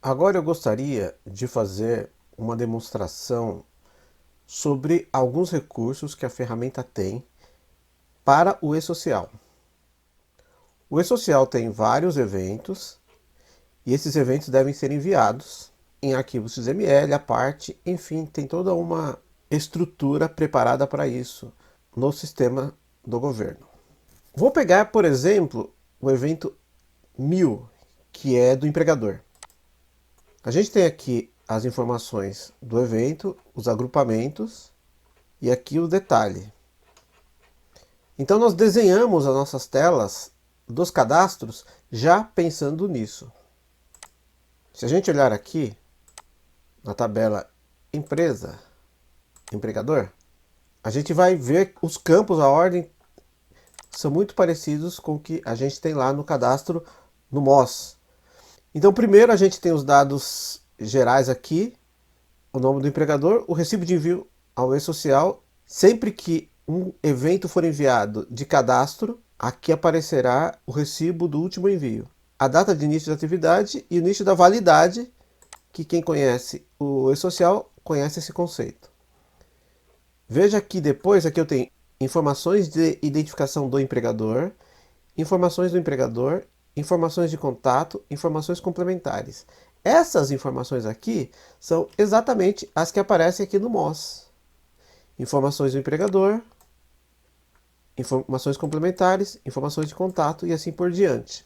Agora eu gostaria de fazer uma demonstração sobre alguns recursos que a ferramenta tem para o e-social. O e-social tem vários eventos e esses eventos devem ser enviados em arquivos XML, à parte, enfim, tem toda uma estrutura preparada para isso no sistema do governo. Vou pegar, por exemplo, o evento 1000, que é do empregador. A gente tem aqui as informações do evento, os agrupamentos e aqui o detalhe. Então nós desenhamos as nossas telas dos cadastros já pensando nisso. Se a gente olhar aqui na tabela empresa, empregador, a gente vai ver os campos, a ordem, são muito parecidos com o que a gente tem lá no cadastro no MOS. Então primeiro a gente tem os dados gerais aqui, o nome do empregador, o recibo de envio ao e-social. Sempre que um evento for enviado de cadastro, aqui aparecerá o recibo do último envio, a data de início da atividade e o início da validade, que quem conhece o e-social conhece esse conceito. Veja que depois aqui eu tenho informações de identificação do empregador, informações do empregador, informações de contato, informações complementares. Essas informações aqui são exatamente as que aparecem aqui no MOS. Informações do empregador, informações complementares, informações de contato e assim por diante.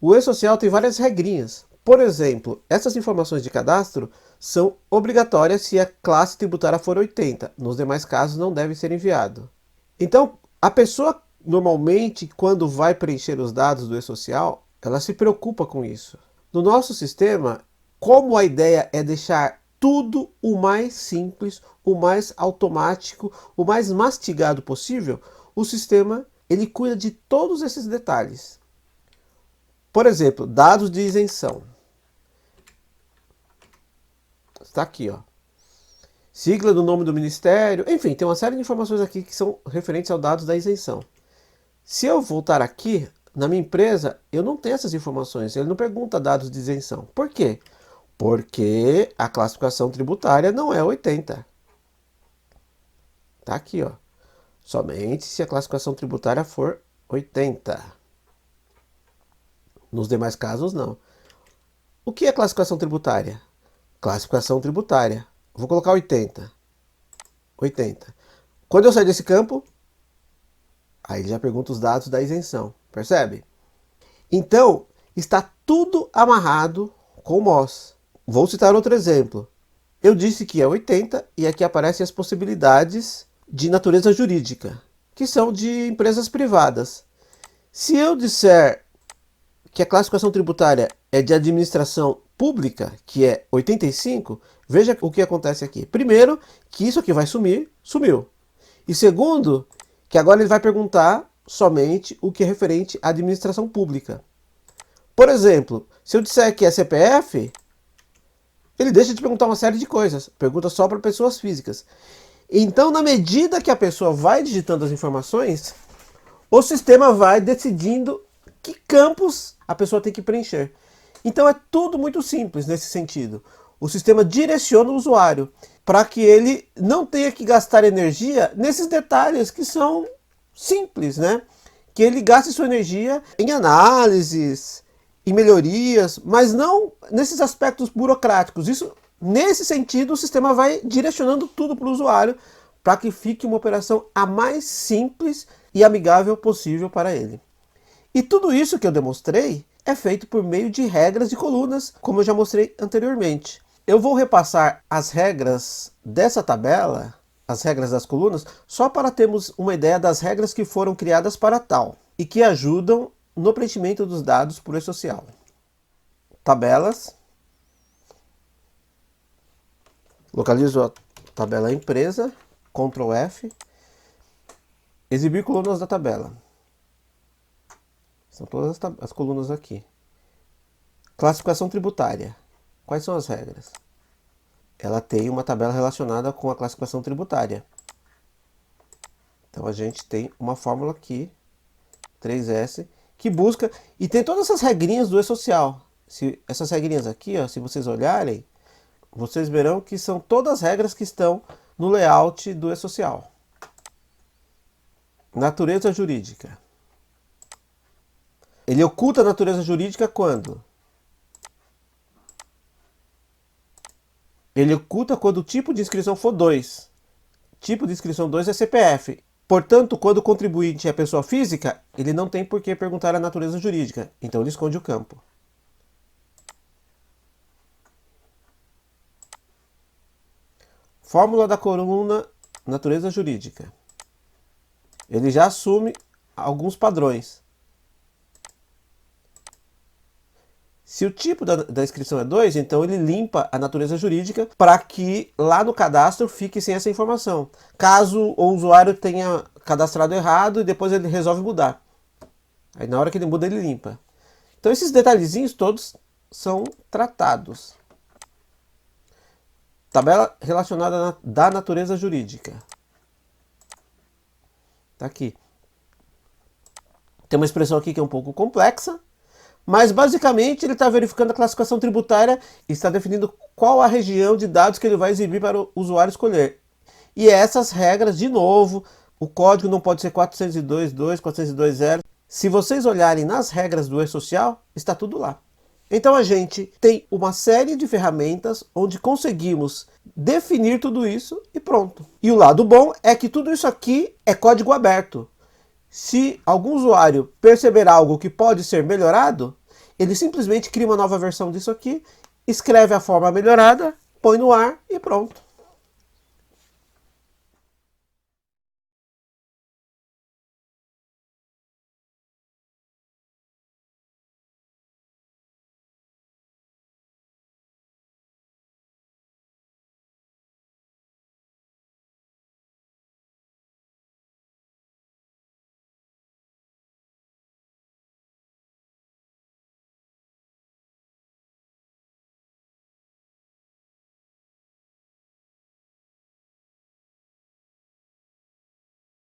O e-social tem várias regrinhas. Por exemplo, essas informações de cadastro são obrigatórias se a classe tributária for 80. Nos demais casos não deve ser enviado. Então, a pessoa normalmente, quando vai preencher os dados do e-social, ela se preocupa com isso. No nosso sistema, como a ideia é deixar tudo o mais simples, o mais automático, o mais mastigado possível, o sistema ele cuida de todos esses detalhes. Por exemplo, dados de isenção. Está aqui, ó. Sigla do nome do ministério, enfim, tem uma série de informações aqui que são referentes aos dados da isenção. Se eu voltar aqui, na minha empresa, eu não tenho essas informações, ele não pergunta dados de isenção. Por quê? Porque a classificação tributária não é 80. Tá aqui, ó. Somente se a classificação tributária for 80. Nos demais casos, não. O que é classificação tributária? Classificação tributária. Vou colocar 80. 80. Quando eu sair desse campo, aí ele já pergunta os dados da isenção. Percebe? Então, está tudo amarrado com o MOS. Vou citar outro exemplo. Eu disse que é 80 e aqui aparecem as possibilidades de natureza jurídica, que são de empresas privadas. Se eu disser que a classificação tributária é de administração pública, que é 85, veja o que acontece aqui. Primeiro, que isso aqui vai sumir, sumiu. E segundo, que agora ele vai perguntar somente o que é referente à administração pública. Por exemplo, se eu disser que é CPF, ele deixa de perguntar uma série de coisas. Pergunta só para pessoas físicas. Então, na medida que a pessoa vai digitando as informações, o sistema vai decidindo que campos a pessoa tem que preencher. Então é tudo muito simples nesse sentido. O sistema direciona o usuário para que ele não tenha que gastar energia nesses detalhes que são simples, né? Que ele gaste sua energia em análises, em melhorias, mas não nesses aspectos burocráticos. Isso, nesse sentido, o sistema vai direcionando tudo para o usuário para que fique uma operação a mais simples e amigável possível para ele. E tudo isso que eu demonstrei é feito por meio de regras de colunas, como eu já mostrei anteriormente. Eu vou repassar as regras dessa tabela, as regras das colunas, só para termos uma ideia das regras que foram criadas para tal e que ajudam no preenchimento dos dados por e-social. Tabelas. Localizo a tabela empresa, Ctrl F. Exibir colunas da tabela. São todas as colunas aqui. Classificação tributária. Quais são as regras? Ela tem uma tabela relacionada com a classificação tributária. Então a gente tem uma fórmula aqui, 3S, que busca, e tem todas essas regrinhas do e-social. essas regrinhas aqui, ó, se vocês olharem, vocês verão que são todas as regras que estão no layout do e-social. Natureza jurídica. Ele oculta a natureza jurídica quando? Ele oculta quando o tipo de inscrição for 2. Tipo de inscrição 2 é CPF. Portanto, quando o contribuinte é pessoa física, ele não tem por que perguntar a natureza jurídica. Então ele esconde o campo. Fórmula da coluna natureza jurídica. Ele já assume alguns padrões. Se o tipo da inscrição é 2, então ele limpa a natureza jurídica para que lá no cadastro fique sem essa informação. Caso o usuário tenha cadastrado errado e depois ele resolve mudar. Aí na hora que ele muda, ele limpa. Então esses detalhezinhos todos são tratados. Tabela relacionada da natureza jurídica. Tá aqui. Tem uma expressão aqui que é um pouco complexa, mas basicamente ele está verificando a classificação tributária e está definindo qual a região de dados que ele vai exibir para o usuário escolher. E essas regras, de novo, o código não pode ser 402.2, 402.0. Se vocês olharem nas regras do e-social, está tudo lá. Então a gente tem uma série de ferramentas onde conseguimos definir tudo isso e pronto. E o lado bom é que tudo isso aqui é código aberto. Se algum usuário perceber algo que pode ser melhorado, ele simplesmente cria uma nova versão disso aqui, escreve a forma melhorada, põe no ar e pronto.